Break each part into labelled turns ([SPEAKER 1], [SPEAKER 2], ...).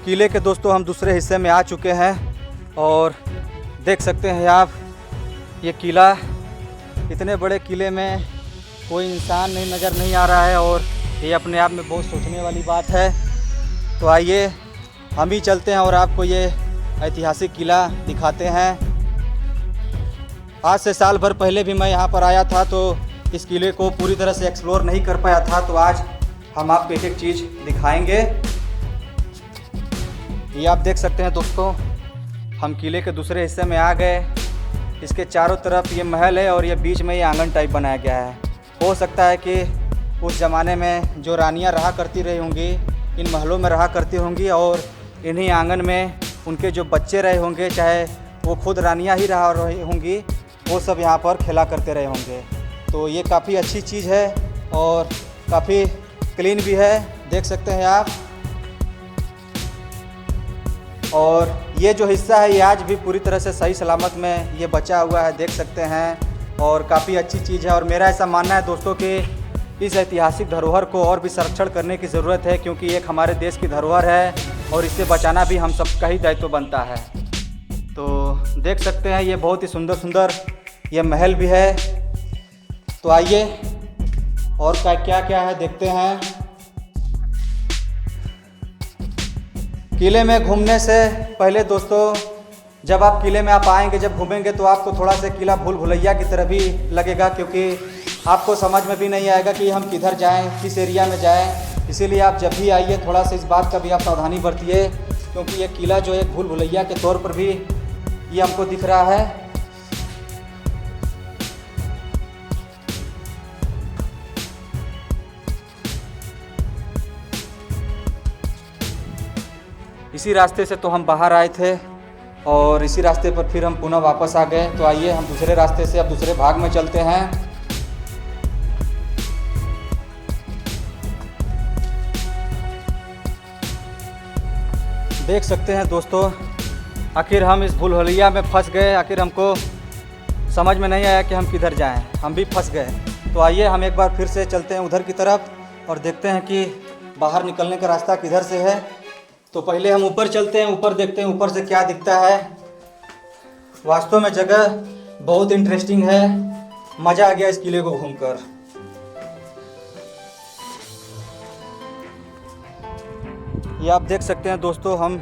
[SPEAKER 1] किले के दोस्तों हम दूसरे हिस्से में आ चुके हैं और देख सकते हैं आप ये किला। इतने बड़े किले में कोई इंसान नज़र नहीं आ रहा है और ये अपने आप में बहुत सोचने वाली बात है। तो आइए हम ही चलते हैं और आपको ये ऐतिहासिक किला दिखाते हैं। आज से साल भर पहले भी मैं यहाँ पर आया था तो इस किले को पूरी तरह से एक्सप्लोर नहीं कर पाया था। तो आज हम आपको एक एक चीज़ दिखाएंगे। ये आप देख सकते हैं दोस्तों, हम किले के दूसरे हिस्से में आ गए। इसके चारों तरफ ये महल है और ये बीच में ये आंगन टाइप बनाया गया है। हो सकता है कि उस ज़माने में जो रानियां रहा करती रही होंगी इन महलों में रहा करती होंगी और इन्हीं आंगन में उनके जो बच्चे रहे होंगे, चाहे वो खुद रानियां ही रहा रही होंगी, वो सब यहाँ पर खेला करते रहे होंगे। तो ये काफ़ी अच्छी चीज़ है और काफ़ी क्लीन भी है, देख सकते हैं आप। और ये जो हिस्सा है ये आज भी पूरी तरह से सही सलामत में ये बचा हुआ है, देख सकते हैं। और काफ़ी अच्छी चीज़ है और मेरा ऐसा मानना है दोस्तों कि इस ऐतिहासिक धरोहर को और भी संरक्षण करने की ज़रूरत है, क्योंकि एक हमारे देश की धरोहर है और इसे बचाना भी हम सबका ही दायित्व बनता है। तो देख सकते हैं ये बहुत ही सुंदर सुंदर ये महल भी है। तो आइए और क्या क्या है देखते हैं। किले में घूमने से पहले दोस्तों, जब आप किले में आप आएंगे, जब घूमेंगे तो आपको थोड़ा सा किला भूल भुलैया की तरह भी लगेगा, क्योंकि आपको समझ में भी नहीं आएगा कि हम किधर जाएं, किस एरिया में जाएं। इसीलिए आप जब भी आइए थोड़ा सा इस बात का भी आप सावधानी बरतिए, क्योंकि ये किला जो एक भूल भुलैया के तौर पर भी ये हमको दिख रहा है। इसी रास्ते से तो हम बाहर आए थे और इसी रास्ते पर फिर हम पुनः वापस आ गए। तो आइए हम दूसरे रास्ते से अब दूसरे भाग में चलते हैं। देख सकते हैं दोस्तों, आखिर हम इस भूल भुलैया में फंस गए। आखिर हमको समझ में नहीं आया कि हम किधर जाएं, हम भी फंस गए। तो आइए हम एक बार फिर से चलते हैं उधर की तरफ और देखते हैं कि बाहर निकलने का रास्ता किधर से है। तो पहले हम ऊपर चलते हैं, ऊपर देखते हैं ऊपर से क्या दिखता है। वास्तव में जगह बहुत इंटरेस्टिंग है, मज़ा आ गया इस किले को घूमकर। ये आप देख सकते हैं दोस्तों, हम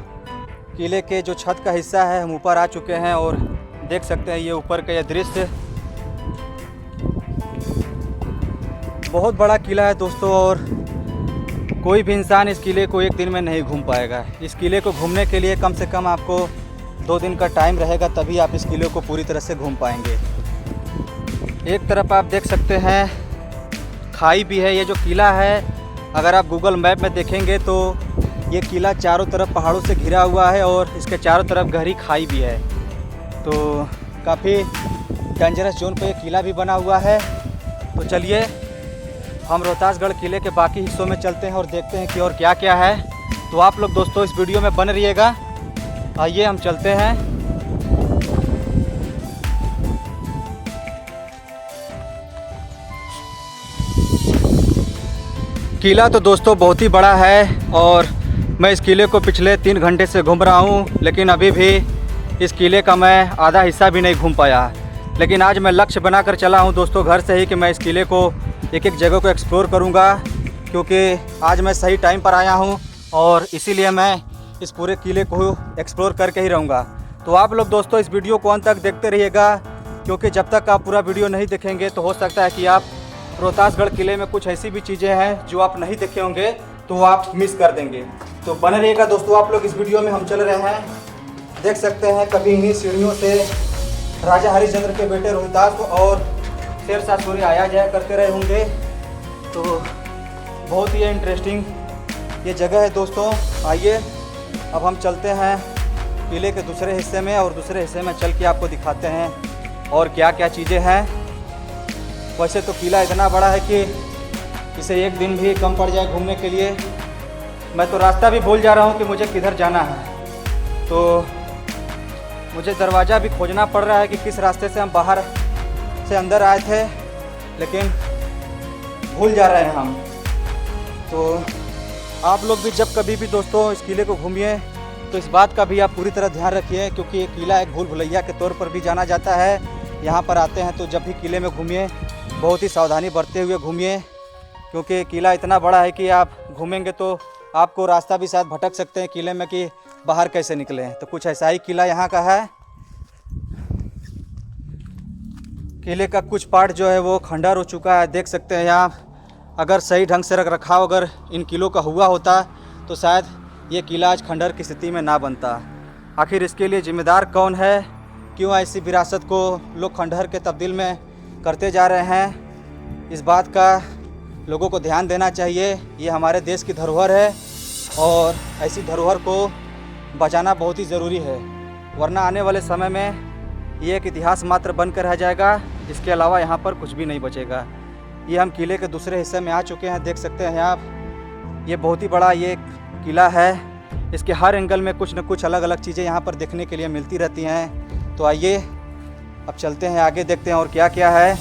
[SPEAKER 1] किले के जो छत का हिस्सा है हम ऊपर आ चुके हैं और देख सकते हैं ये ऊपर का यह दृश्य। बहुत बड़ा किला है दोस्तों और कोई भी इंसान इस किले को एक दिन में नहीं घूम पाएगा। इस किले को घूमने के लिए कम से कम आपको 2 दिन का टाइम रहेगा, तभी आप इस किले को पूरी तरह से घूम पाएंगे। एक तरफ आप देख सकते हैं खाई भी है। ये जो किला है, अगर आप गूगल मैप में देखेंगे तो ये किला चारों तरफ पहाड़ों से घिरा हुआ है और इसके चारों तरफ गहरी खाई भी है। तो काफ़ी डेंजरस जोन पे ये किला भी बना हुआ है। तो चलिए हम रोहतासगढ़ किले के बाकी हिस्सों में चलते हैं और देखते हैं कि और क्या क्या है। तो आप लोग दोस्तों इस वीडियो में बने रहिएगा। आइए हम चलते हैं। किला तो दोस्तों बहुत ही बड़ा है और मैं इस किले को पिछले 3 घंटे से घूम रहा हूँ, लेकिन अभी भी इस किले का मैं आधा हिस्सा भी नहीं घूम पाया। लेकिन आज मैं लक्ष्य बनाकर चला हूँ दोस्तों घर से ही कि मैं इस किले को एक एक जगह को एक्सप्लोर करूँगा, क्योंकि आज मैं सही टाइम पर आया हूँ और इसीलिए मैं इस पूरे किले को एक्सप्लोर करके ही रहूँगा। तो आप लोग दोस्तों इस वीडियो को अंत तक देखते रहिएगा, क्योंकि जब तक आप पूरा वीडियो नहीं देखेंगे तो हो सकता है कि आप रोहतासगढ़ किले में कुछ ऐसी भी चीज़ें हैं जो आप नहीं देखे होंगे तो आप मिस कर देंगे। तो बने रहिएगा दोस्तों आप लोग इस वीडियो में। हम चल रहे हैं, देख सकते हैं कभी इन्हीं सीढ़ियों से राजा हरिश्चंद्र के बेटे रोहितास और शेरशाह सूरी आया जाया करते रहे होंगे। तो बहुत ही इंटरेस्टिंग ये जगह है दोस्तों। आइए अब हम चलते हैं किले के दूसरे हिस्से में और दूसरे हिस्से में चल के आपको दिखाते हैं और क्या क्या चीज़ें हैं। वैसे तो किला इतना बड़ा है कि इसे एक दिन भी कम पड़ जाए घूमने के लिए। मैं तो रास्ता भी भूल जा रहा हूँ कि मुझे किधर जाना है। तो मुझे दरवाज़ा भी खोजना पड़ रहा है कि किस रास्ते से हम बाहर से अंदर आए थे, लेकिन भूल जा रहे हैं हम। तो आप लोग भी जब कभी भी दोस्तों इस किले को घूमिए तो इस बात का भी आप पूरी तरह ध्यान रखिए, क्योंकि ये किला एक भूल भुलैया के तौर पर भी जाना जाता है। यहाँ पर आते हैं तो जब भी किले में घूमिए बहुत ही सावधानी बरतते हुए घूमिए, क्योंकि किला इतना बड़ा है कि आप घूमेंगे तो आपको रास्ता भी शायद भटक सकते हैं किले में कि बाहर कैसे निकलें। तो कुछ ऐसा ही किला यहाँ का है। किले का कुछ पार्ट जो है वो खंडर हो चुका है, देख सकते हैं यहाँ। अगर सही ढंग से रख रखाव अगर इन किलों का हुआ होता तो शायद ये किला आज खंडर की स्थिति में ना बनता। आखिर इसके लिए जिम्मेदार कौन है? क्यों ऐसी विरासत को लोग खंडहर के तब्दील में करते जा रहे हैं? इस बात का लोगों को ध्यान देना चाहिए। ये हमारे देश की धरोहर है और ऐसी धरोहर को बचाना बहुत ही ज़रूरी है, वरना आने वाले समय में ये एक इतिहास मात्र बनकर रह जाएगा। इसके अलावा यहाँ पर कुछ भी नहीं बचेगा। ये हम किले के दूसरे हिस्से में आ चुके हैं, देख सकते हैं आप। ये बहुत ही बड़ा ये किला है। इसके हर एंगल में कुछ न कुछ अलग अलग चीज़ें यहाँ पर देखने के लिए मिलती रहती हैं। तो आइए अब चलते हैं आगे, देखते हैं और क्या क्या है।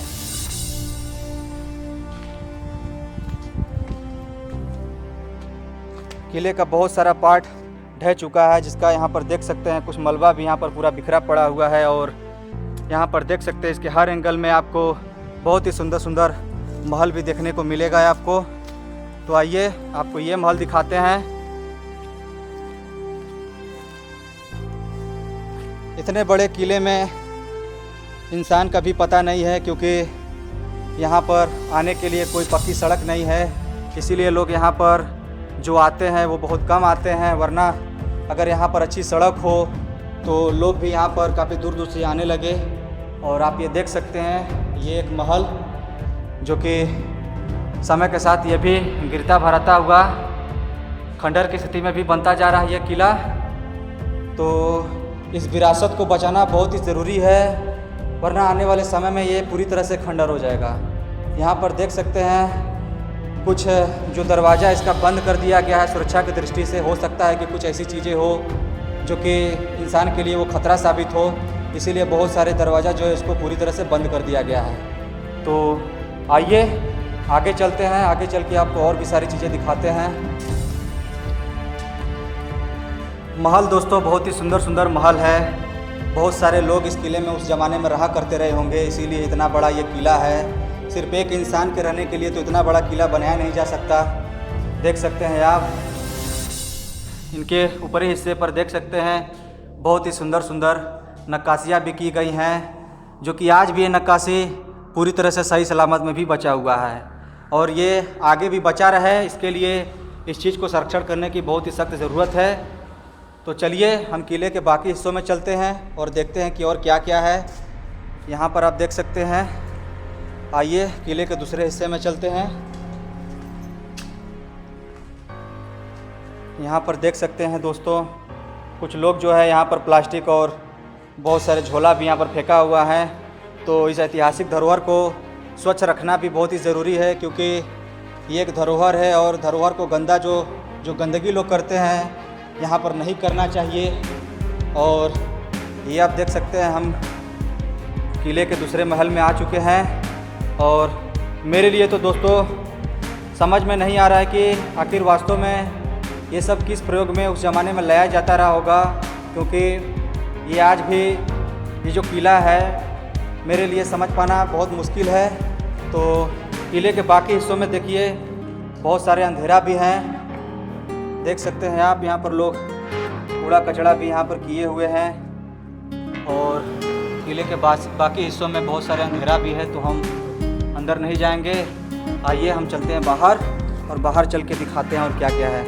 [SPEAKER 1] किले का बहुत सारा पार्ट ढह चुका है, जिसका यहाँ पर देख सकते हैं कुछ मलबा भी यहाँ पर पूरा बिखरा पड़ा हुआ है। और यहाँ पर देख सकते हैं इसके हर एंगल में आपको बहुत ही सुंदर सुंदर महल भी देखने को मिलेगा आपको। तो आइए आपको ये महल दिखाते हैं। इतने बड़े किले में इंसान का भी पता नहीं है, क्योंकि यहाँ पर आने के लिए कोई पक्की सड़क नहीं है। इसीलिए लोग यहाँ पर जो आते हैं वो बहुत कम आते हैं, वरना अगर यहाँ पर अच्छी सड़क हो तो लोग भी यहाँ पर काफ़ी दूर दूर से आने लगे। और आप ये देख सकते हैं ये एक महल जो कि समय के साथ ये भी गिरता भराता हुआ खंडर की स्थिति में भी बनता जा रहा है ये किला। तो इस विरासत को बचाना बहुत ही ज़रूरी है, वरना आने वाले समय में ये पूरी तरह से खंडर हो जाएगा। यहाँ पर देख सकते हैं कुछ जो दरवाज़ा इसका बंद कर दिया गया है सुरक्षा की दृष्टि से। हो सकता है कि कुछ ऐसी चीज़ें हो जो कि इंसान के लिए वो खतरा साबित हो, इसीलिए बहुत सारे दरवाज़ा जो है इसको पूरी तरह से बंद कर दिया गया है। तो आइए आगे चलते हैं, आगे चल के आपको और भी सारी चीज़ें दिखाते हैं। महल दोस्तों बहुत ही सुंदर सुंदर महल है। बहुत सारे लोग इस किले में उस ज़माने में रहा करते रहे होंगे, इसीलिए इतना बड़ा ये किला है। सिर्फ एक इंसान के रहने के लिए तो इतना बड़ा किला बनाया नहीं जा सकता। देख सकते हैं आप, इनके ऊपरी हिस्से पर देख सकते हैं बहुत ही सुंदर सुंदर नक्काशियाँ भी की गई हैं, जो कि आज भी ये नक्काशी पूरी तरह से सही सलामत में भी बचा हुआ है और ये आगे भी बचा रहे। इसके लिए इस चीज़ को संरक्षण करने की बहुत ही सख्त ज़रूरत है। तो चलिए हम किले के बाकी हिस्सों में चलते हैं और देखते हैं कि और क्या क्या है। यहाँ पर आप देख सकते हैं। आइए किले के दूसरे हिस्से में चलते हैं। यहाँ पर देख सकते हैं दोस्तों कुछ लोग जो है यहाँ पर प्लास्टिक और बहुत सारे झोला भी यहाँ पर फेंका हुआ है। तो इस ऐतिहासिक धरोहर को स्वच्छ रखना भी बहुत ही ज़रूरी है, क्योंकि ये एक धरोहर है और धरोहर को गंदा जो गंदगी लोग करते हैं यहाँ पर नहीं करना चाहिए। और ये आप देख सकते हैं हम किले के दूसरे महल में आ चुके हैं और मेरे लिए तो दोस्तों समझ में नहीं आ रहा है कि आखिर वास्तव में ये सब किस प्रयोग में उस ज़माने में लाया जाता रहा होगा, क्योंकि ये आज भी ये जो किला है मेरे लिए समझ पाना बहुत मुश्किल है। तो किले के बाकी हिस्सों में देखिए बहुत सारे अंधेरा भी हैं, देख सकते हैं आप। यहाँ पर लोग कूड़ा कचड़ा भी यहाँ पर किए हुए हैं और किले के बाकी हिस्सों में बहुत सारे अंधेरा भी है, तो हम अंदर नहीं जाएंगे। आइए हम चलते हैं बाहर और बाहर चल के दिखाते हैं और क्या क्या है।